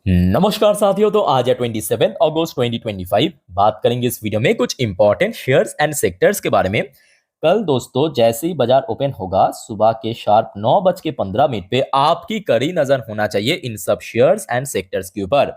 नमस्कार साथियों। तो आज है 27 अगस्त 2025। बात करेंगे इस वीडियो में कुछ इंपॉर्टेंट शेयर्स एंड सेक्टर्स के बारे में। कल दोस्तों जैसे ही बाजार ओपन होगा सुबह के शार्प 9:15 पे आपकी कड़ी नजर होना चाहिए इन सब शेयर्स एंड सेक्टर्स के ऊपर।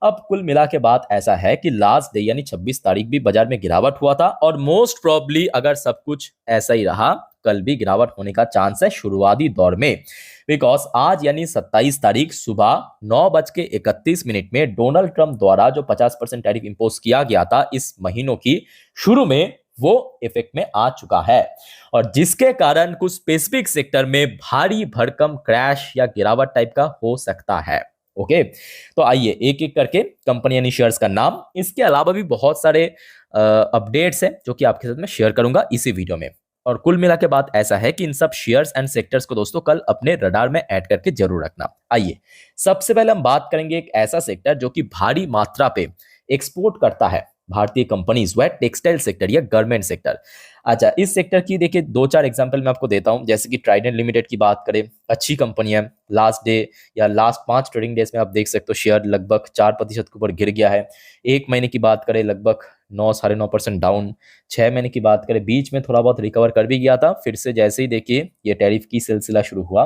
अब कुल मिला के बात ऐसा है कि लास्ट डे यानी 26 तारीख भी बाजार में गिरावट हुआ था और मोस्ट प्रोबेबली अगर सब कुछ ऐसा ही रहा कल भी गिरावट होने का चांस है शुरुआती दौर में। बिकॉज आज यानी 27 तारीख सुबह 9:31 में डोनाल्ड ट्रंप द्वारा जो 50% टैरिफ इंपोज किया गया था इस महीनों की शुरू में वो इफेक्ट में आ चुका है और जिसके कारण कुछ स्पेसिफिक सेक्टर में भारी भरकम क्रैश या गिरावट टाइप का हो सकता है। ओके, तो आइए एक एक करके कंपनी यानी शेयर्स का नाम, इसके अलावा भी बहुत सारे अपडेट्स हैं जो कि आपके साथ मैं शेयर करूंगा इसी वीडियो में। और कुल मिला के बात ऐसा है कि इन सब शेयर्स एंड सेक्टर्स को दोस्तों कल अपने रडार में ऐड करके जरूर रखना। आइए सबसे पहले हम बात करेंगे एक ऐसा सेक्टर जो कि भारी मात्रा पे एक्सपोर्ट करता है भारतीय कंपनीज, वह टेक्सटाइल सेक्टर या गारमेंट सेक्टर। अच्छा, इस सेक्टर की देखिए दो चार एग्जांपल मैं आपको देता हूं। जैसे कि ट्राइडेंट लिमिटेड की बात करें, अच्छी कंपनी है। लास्ट डे या लास्ट 5 ट्रेडिंग डेज में आप देख सकते हो शेयर लगभग 4% के ऊपर गिर गया है। एक महीने की बात करें लगभग 9-9.5% डाउन। 6 महीने की बात करें बीच में थोड़ा बहुत रिकवर कर भी गया था, फिर से जैसे ही देखिए ये टैरिफ की सिलसिला शुरू हुआ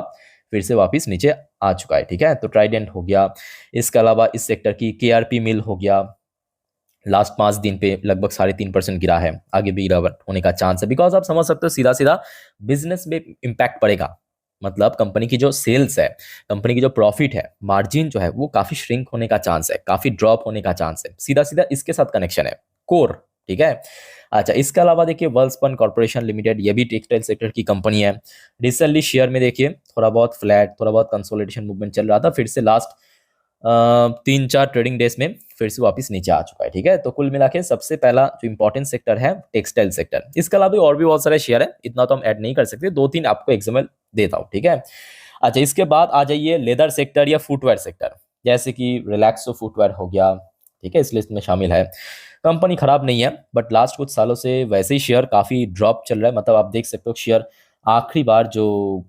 फिर से वापस नीचे आ चुका है। ठीक है, तो ट्राइडेंट हो गया। इसके अलावा इस सेक्टर की केआरपी मिल हो गया, लास्ट 5 दिन पे लगभग 3.5% गिरा है, आगे भी गिरावट होने का चांस है। बिकॉज आप समझ सकते हो सीधा सीधा बिजनेस में इम्पैक्ट पड़ेगा। मतलब कंपनी की जो सेल्स है, कंपनी की जो प्रॉफिट है, मार्जिन जो है वो काफी श्रिंक होने का चांस है, काफी ड्रॉप होने का चांस है। सीधा सीधा इसके साथ कनेक्शन है कोर। ठीक है। अच्छा, इसके अलावा देखिए वेलस्पन कॉर्पोरेशन लिमिटेड, ये भी टेक्सटाइल सेक्टर की कंपनी है। रिसेंटली शेयर में देखिए थोड़ा बहुत फ्लैट, थोड़ा बहुत कंसोलिडेशन मूवमेंट चल रहा था, फिर से लास्ट 3-4 ट्रेडिंग डेज में फिर से वापस नीचे आ चुका है। ठीक है, तो कुल मिला के सबसे पहला जो इंपॉर्टेंट सेक्टर है टेक्सटाइल सेक्टर। इसके अलावा और भी बहुत सारे शेयर है, इतना तो हम ऐड नहीं कर सकते, 2-3 आपको एग्जाम्पल देता हूँ। ठीक है। अच्छा, इसके बाद आ जाइए लेदर सेक्टर या फुटवेयर सेक्टर, जैसे कि रिलैक्सो फुटवेयर हो गया। ठीक है, इस लिस्ट में शामिल है। कंपनी खराब नहीं है बट लास्ट कुछ सालों से वैसे ही शेयर काफी ड्रॉप चल रहा है। मतलब आप देख सकते हो शेयर आखिरी बार जो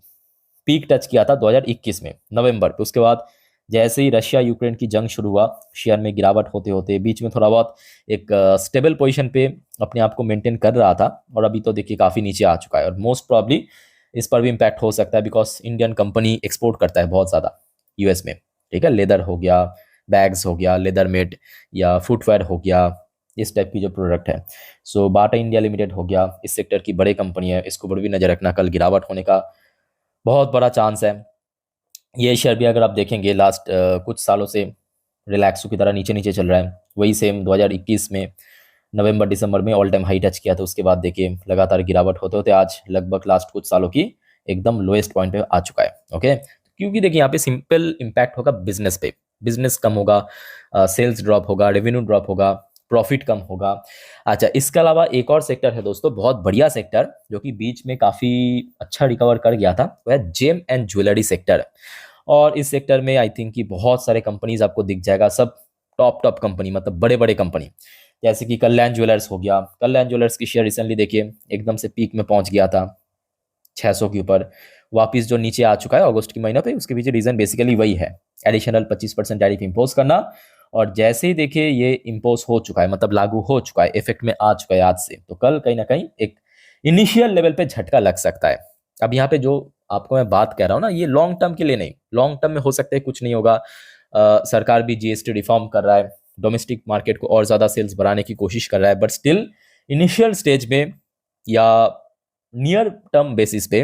पीक टच किया था 2021 में नवंबर पे, उसके बाद जैसे ही रशिया यूक्रेन की जंग शुरू हुआ शेयर में गिरावट होते होते बीच में थोड़ा बहुत एक स्टेबल पोजीशन पे अपने आप को मेंटेन कर रहा था और अभी तो देखिए काफ़ी नीचे आ चुका है और मोस्ट प्रॉब्ली इस पर भी इम्पैक्ट हो सकता है बिकॉज इंडियन कंपनी एक्सपोर्ट करता है बहुत ज़्यादा यूएस में। ठीक है, लेदर हो गया, बैग्स हो गया, लेदर मेड या फुटवेयर हो गया, इस टाइप की जो प्रोडक्ट है। सो बाटा इंडिया लिमिटेड हो गया, इस सेक्टर की बड़ी कंपनी है, इसको ऊपर भी नजर रखना, कल गिरावट होने का बहुत बड़ा चांस है। ये शेयर भी अगर आप देखेंगे लास्ट कुछ सालों से रिलैक्सो की तरह नीचे नीचे चल रहा है। वही सेम 2021 में नवंबर दिसंबर में ऑल टाइम हाई टच किया था, उसके बाद देखिए लगातार गिरावट होते होते आज लगभग लास्ट कुछ सालों की एकदम लोएस्ट पॉइंट पे आ चुका है। ओके, क्योंकि देखिए यहाँ पे सिंपल इम्पैक्ट होगा बिजनेस पे, बिजनेस कम होगा, सेल्स ड्रॉप होगा, रेवेन्यू ड्रॉप होगा, प्रॉफिट कम होगा। अच्छा, इसके अलावा एक और सेक्टर है दोस्तों, बहुत बढ़िया सेक्टर जो कि बीच में काफी अच्छा रिकवर कर गया था, वह है जेम एंड ज्वेलरी सेक्टर। और इस सेक्टर में आई थिंक कि बहुत सारे कंपनीज आपको दिख जाएगा, सब टॉप टॉप कंपनी, मतलब बड़े बड़े कंपनी, जैसे कि कल्याण ज्वेलर्स हो गया। कल्याण ज्वेलर्स की शेयर रिसेंटली देखिए एकदम से पीक में पहुंच गया था 600 के ऊपर, वापिस जो नीचे आ चुका है अगस्त के महीने पे। उसके पीछे रीजन बेसिकली वही है, एडिशनल 25% टैरिफ इंपोज करना। और जैसे ही देखिए ये इंपोज हो चुका है, मतलब लागू हो चुका है, इफेक्ट में आ चुका है आज से, तो कल कहीं ना कहीं एक इनिशियल लेवल पे झटका लग सकता है। अब यहाँ पे जो आपको मैं बात कह रहा हूँ ना, ये लॉन्ग टर्म के लिए नहीं, लॉन्ग टर्म में हो सकता है कुछ नहीं होगा। सरकार भी जीएसटी रिफॉर्म कर रहा है, डोमेस्टिक मार्केट को और ज्यादा सेल्स बढ़ाने की कोशिश कर रहा है, बट स्टिल इनिशियल स्टेज में या नियर टर्म बेसिस पे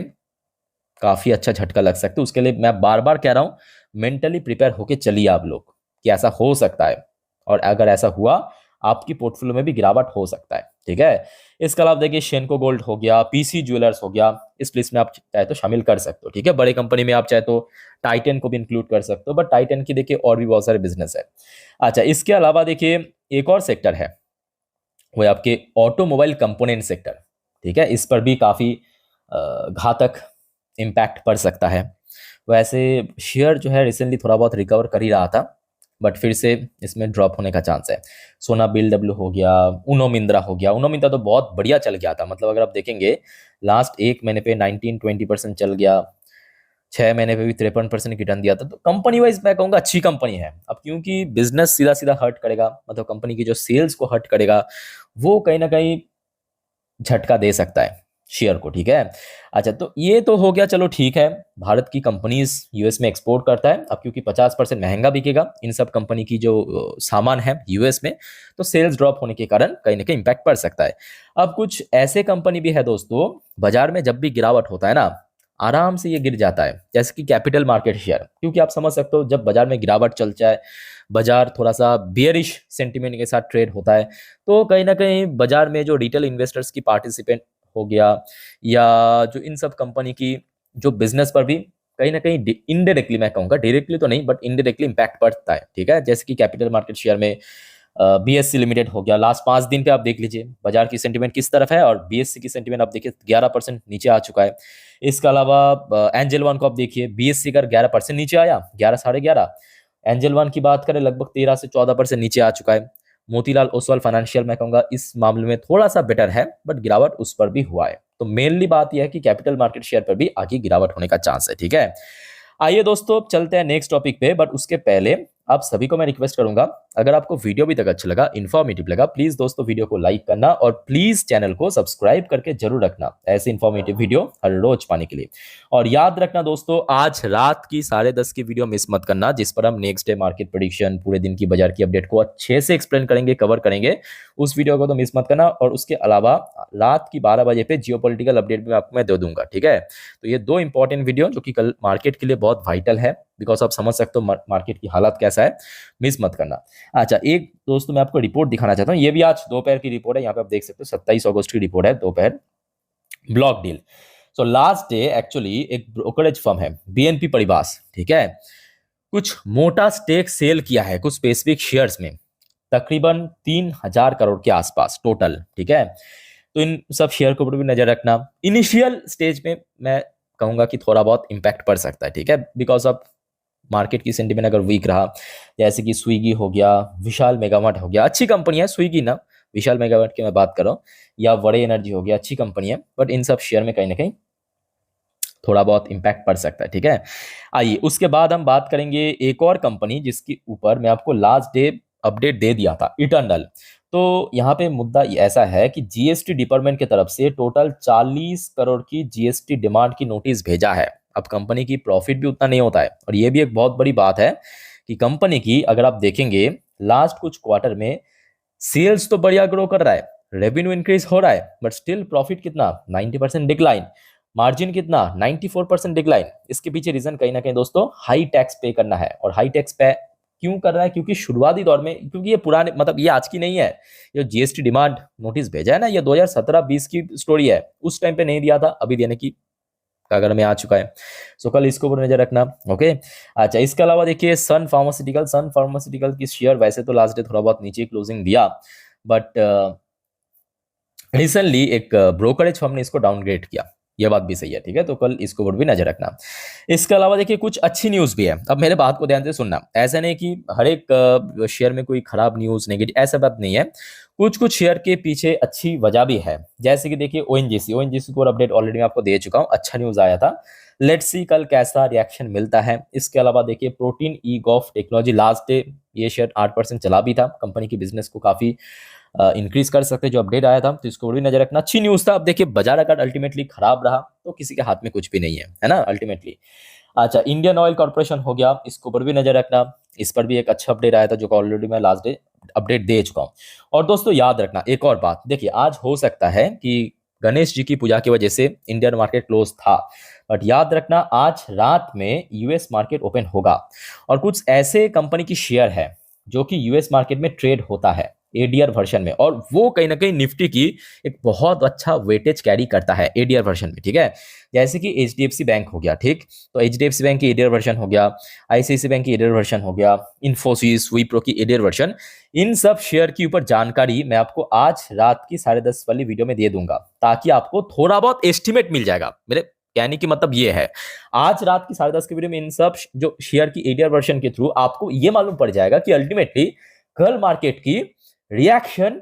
काफी अच्छा झटका लग सकता है। उसके लिए मैं बार बार कह रहा हूं मेंटली प्रिपेयर होके चलिए आप लोग कि ऐसा हो सकता है, और अगर ऐसा हुआ आपकी पोर्टफोलियो में भी गिरावट हो सकता है। ठीक है, इसके अलावा देखिए शेनको गोल्ड हो गया, पीसी ज्वेलर्स हो गया, इस लिस्ट में आप चाहे तो शामिल कर सकते हो। ठीक है, बड़े कंपनी में आप चाहे तो टाइटन को भी इंक्लूड कर सकते हो, बट टाइटन की देखिए और भी बहुत सारे बिजनेस है। अच्छा, इसके अलावा देखिए एक और सेक्टर है, वो है आपके ऑटोमोबाइल कंपोनेंट सेक्टर। ठीक है, इस पर भी काफी घातक इम्पैक्ट पड़ सकता है। वैसे शेयर जो है रिसेंटली थोड़ा बहुत रिकवर कर ही रहा था, बट फिर से इसमें ड्रॉप होने का चांस है। सोना बिल्डब्ल्यू हो गया, उनो मिंद्रा हो गया। उनो मिंद्रा तो बहुत बढ़िया चल गया था, मतलब अगर आप देखेंगे लास्ट एक महीने पे 19-20% चल गया। 6 महीने पे भी 53% रिटर्न दिया था। तो कंपनी वाइज मैं कहूँगा अच्छी कंपनी है। अब क्योंकि बिजनेस सीधा सीधा हर्ट करेगा, मतलब कंपनी की जो सेल्स को हर्ट करेगा, वो कहीं ना कहीं झटका दे सकता है शेयर को, ठीक है। अच्छा, तो ये तो हो गया, चलो ठीक है। भारत की कंपनीज यूएस में एक्सपोर्ट करता है। अब क्योंकि 50% महंगा बिकेगा इन सब कंपनी की जो सामान है यूएस में, तो सेल्स ड्रॉप होने के कारण कहीं ना कहीं इंपैक्ट पड़ सकता है। अब कुछ ऐसे कंपनी भी है दोस्तों, बाजार में जब भी गिरावट होता है ना, आराम से ये गिर जाता है, जैसे कि कैपिटल मार्केट शेयर। क्योंकि आप समझ सकते हो, जब बाजार में गिरावट चल जाए, बाजार थोड़ा सा बियरिश सेंटिमेंट के साथ ट्रेड होता है, तो कहीं ना कहीं बाजार में जो रिटेल इन्वेस्टर्स की पार्टिसिपेंट हो गया, या जो इन सब कंपनी की जो बिजनेस पर भी कहीं ना कहीं इनडायरेक्टली, मैं कहूँगा डायरेक्टली तो नहीं बट इनडायरेक्टली इंपैक्ट पड़ता है, ठीक है। जैसे कि कैपिटल मार्केट शेयर में बीएससी लिमिटेड हो गया, लास्ट 5 दिन पे आप देख लीजिए बाजार की सेंटीमेंट किस तरफ है, और बीएससी की सेंटीमेंट आप देखिए 11% नीचे आ चुका है। इसके अलावा एंजल वन को आप देखिए, बीएससी का 11% नीचे आया, 11 11.5। एंजल वन की बात करें, लगभग 13 से 14% नीचे आ चुका है। मोतीलाल ओसवाल फाइनेंशियल, मैं कहूंगा इस मामले में थोड़ा सा बेटर है, बट गिरावट उस पर भी हुआ है। तो मेनली बात यह है कि कैपिटल मार्केट शेयर पर भी आगे गिरावट होने का चांस है, ठीक है। आइए दोस्तों, अब चलते हैं नेक्स्ट टॉपिक पे, बट उसके पहले आप सभी को मैं रिक्वेस्ट करूंगा, अगर आपको वीडियो भी तक अच्छा लगा, इन्फॉर्मेटिव लगा, प्लीज दोस्तों वीडियो को लाइक करना, और प्लीज चैनल को सब्सक्राइब करके जरूर रखना ऐसे इन्फॉर्मेटिव वीडियो हर रोज पाने के लिए। और याद रखना दोस्तों, आज रात की 10:30 की वीडियो मिस मत करना, जिस पर हम नेक्स्ट डे मार्केट प्रेडिक्शन, पूरे दिन की बाजार की अपडेट को अच्छे से एक्सप्लेन करेंगे, कवर करेंगे। उस वीडियो को तो मिस मत करना। और उसके अलावा रात की 12 बजे पे जियोपॉलिटिकल अपडेट भी आपको मैं दे दूंगा, ठीक है। तो ये 2 इंपॉर्टेंट वीडियो जो कि कल मार्केट के लिए बहुत वाइटल है, बिकॉज आप समझ सकते हो मार्केट की हालत कैसा है, मिस मत करना। अच्छा, एक दोस्तों मैं आपको रिपोर्ट दिखाना चाहता हूँ, ये भी आज दोपहर की रिपोर्ट है, यहाँ पे आप देख सकते हो 27 अगस्त की रिपोर्ट है, दोपहर। Block deal, so last day actually एक ब्रोकरेज फर्म है बीएनपी परिवास, ठीक है, कुछ मोटा स्टेक सेल किया है कुछ स्पेसिफिक शेयर्स में, तकरीबन 3,000 करोड़ के आसपास टोटल, ठीक है। तो इन सब शेयर के ऊपर भी नजर रखना। इनिशियल स्टेज में मैं कहूंगा कि थोड़ा बहुत इंपैक्ट पड़ सकता है, ठीक है, बिकॉज ऑफ मार्केट की सेंटीमेंट अगर वीक रहा, जैसे कि स्विगी हो गया, विशाल मेगामार्ट हो गया, अच्छी कंपनी है स्विगी ना, विशाल मेगामार्ट की मैं बात कर रहा हूँ, या वड़े एनर्जी हो गया, अच्छी कंपनी है, बट इन सब शेयर में कहीं ना कहीं थोड़ा बहुत इंपैक्ट पड़ सकता है, ठीक है। आइए उसके बाद हम बात करेंगे एक और कंपनी जिसके ऊपर मैं आपको लास्ट डे अपडेट दे दिया था, इटर्नल। तो यहाँ पे मुद्दा ऐसा है कि जीएसटी डिपार्टमेंट की तरफ से टोटल 40 करोड़ की जीएसटी डिमांड की नोटिस भेजा है। अब कंपनी की प्रॉफिट भी उतना नहीं होता है, और ये भी एक बहुत बड़ी बात है कि कंपनी की अगर आप देखेंगे लास्ट कुछ क्वार्टर में सेल्स तो बढ़िया ग्रो कर रहा है, रेवेन्यू इंक्रीज हो रहा है, बट स्टिल प्रॉफिट कितना, 90% डिक्लाइन, मार्जिन कितना, 94% डिक्लाइन। इसके पीछे रीजन कहीं ना कहीं दोस्तों हाई टैक्स पे करना है। और हाई टैक्स पे क्यों कर रहा है, क्योंकि शुरुआती दौर में, क्योंकि ये पुराने, मतलब ये आज की नहीं है, ये जीएसटी डिमांड नोटिस भेजा है ना, ये 2017-20 की स्टोरी है, उस टाइम पे नहीं दिया था, अभी देने की कागज में आ चुका है। सो कल इसको ऊपर नजर रखना, ओके। अच्छा, इसके अलावा देखिए सन फार्मास्यूटिकल की शेयर वैसे तो लास्ट डे थोड़ा बहुत नीचे क्लोजिंग दिया, बट रिसेंटली एक ब्रोकरेज फर्म ने इसको डाउनग्रेड किया, ये बात भी सही है, ठीक है। तो कल इसको ऊपर भी नजर रखना। इसके अलावा देखिए कुछ अच्छी न्यूज भी है। अब मेरे बात को ध्यान से सुनना, ऐसा नहीं कि हर एक शेयर में कोई खराब न्यूज, नेगेटिव, ऐसा बात नहीं है। कुछ कुछ शेयर के पीछे अच्छी वजह भी है, जैसे कि देखिए ओएनजीसी को अपडेट ऑलरेडी मैं आपको दे चुका हूँ, अच्छा न्यूज आया था। लेट्स सी कल कैसा रिएक्शन मिलता है। इसके अलावा देखिए प्रोटीन ई गॉफ टेक्नोलॉजी, लास्ट डे ये शेयर 8% चला भी था, कंपनी की बिजनेस को काफी इंक्रीज कर सकते हैं, जो अपडेट आया था, तो इसको भी नजर रखना। अच्छी न्यूज था। अब देखिए बाजार अगर अल्टीमेटली खराब रहा तो किसी के हाथ में कुछ भी नहीं है ना अल्टीमेटली। अच्छा, इंडियन ऑयल कॉर्पोरेशन हो गया, इसको ऊपर भी नजर रखना, इस पर भी एक अच्छा अपडेट आया था, जो ऑलरेडी मैं लास्ट डे अपडेट दे चुका हूँ। और दोस्तों याद रखना एक और बात, देखिए आज हो सकता है कि गणेश जी की पूजा की वजह से इंडियन मार्केट क्लोज था, बट याद रखना आज रात में यूएस मार्केट ओपन होगा, और कुछ ऐसे कंपनी की शेयर है जो कि यूएस मार्केट में ट्रेड होता है एडीआर वर्जन में, और वो कहीं ना कहीं निफ्टी की एक बहुत अच्छा वेटेज कैरी करता है एडीआर वर्जन में, ठीक है। जैसे कि एचडीएफसी बैंक हो गया, ठीक, तो एचडीएफसी बैंक की एडीआर वर्जन हो गया, आईसीआईसी बैंक की एडीआर वर्जन हो गया, इन्फोसिस, विप्रो की एडीआर वर्जन, इन सब शेयर के ऊपर जानकारी मैं आपको आज रात की 10:30 वाली वीडियो में दे दूंगा, ताकि आपको थोड़ा बहुत एस्टिमेट मिल जाएगा। मेरे कहने की मतलब ये है, आज रात की 10:30 की वीडियो में इन सब जो शेयर की एडीआर वर्जन के थ्रू आपको ये मालूम पड़ जाएगा कि अल्टीमेटली कल मार्केट की रिएक्शन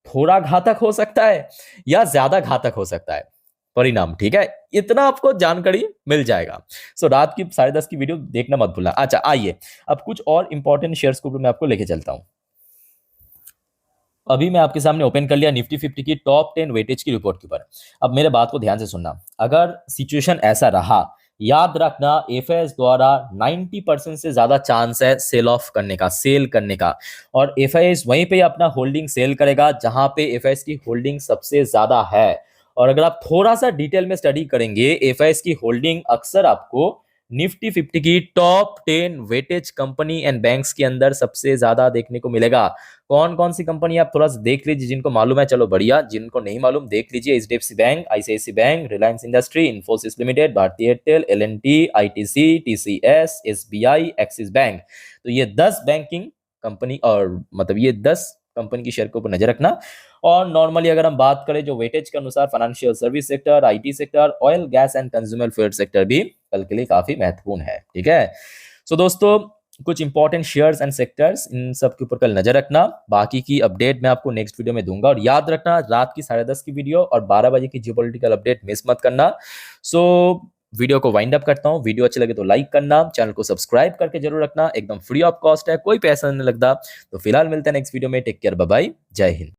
थोड़ा घातक हो सकता है या ज्यादा घातक हो सकता है। परिणाम। ठीक है, इतना आपको जानकारी मिल जाएगा। सो रात की 10:30 की वीडियो देखना मत भूलना। अच्छा आइए अब कुछ और इंपॉर्टेंट शेयर्स के ऊपर मैं आपको लेके चलता हूं। अभी मैं आपके सामने ओपन कर लिया निफ्टी 50 की टॉप 10 वेटेज की रिपोर्ट के ऊपर। अब मेरे बात को ध्यान से सुनना, अगर सिचुएशन ऐसा रहा, याद रखना एफआईएस द्वारा 90% से ज्यादा चांस है सेल ऑफ करने का, सेल करने का। और एफआईएस वहीं पे अपना होल्डिंग सेल करेगा जहां पे एफआईएस की होल्डिंग सबसे ज्यादा है। और अगर आप थोड़ा सा डिटेल में स्टडी करेंगे, एफआईएस की होल्डिंग अक्सर आपको निफ्टी 50 की top 10 weightage company and banks के अंदर सबसे ज्यादा देखने को मिलेगा। कौन कौन सी कंपनी आप थोड़ा सा देख लीजिए, जिनको मालूम है चलो बढ़िया, जिनको नहीं मालूम देख लीजिए। HDFC bank, ICIC bank, Reliance industry, Infosys limited, Bharti Airtel, LNT, ITC, TCS, SBI, Axis bank. तो ये 10 बैंकिंग कंपनी और मतलब ये 10 कंपनी की शेयर के ऊपर नजर रखना। और नॉर्मली अगर हम बात करें जो वेटेज के अनुसार, financial service sector, IT sector, oil gas and consumer fair sector भी कल के लिए काफी महत्वपूर्ण है। ठीक है, सो दोस्तों कुछ इंपॉर्टेंट शेयर्स एंड सेक्टर्स, इन सब के ऊपर कल नजर रखना। बाकी की अपडेट मैं आपको नेक्स्ट वीडियो में दूंगा। और याद रखना रात की 10:30 की वीडियो और 12 बजे की जियोपॉलिटिकल अपडेट मिस मत करना। सो वीडियो को वाइंड अप करता हूँ। वीडियो अच्छी लगे तो लाइक करना, चैनल को सब्सक्राइब करके जरूर रखना, एकदम फ्री ऑफ कॉस्ट है, कोई पैसा नहीं लगता। तो फिलहाल मिलते हैं नेक्स्ट वीडियो में। टेक केयर, बाय बाय, जय हिंद।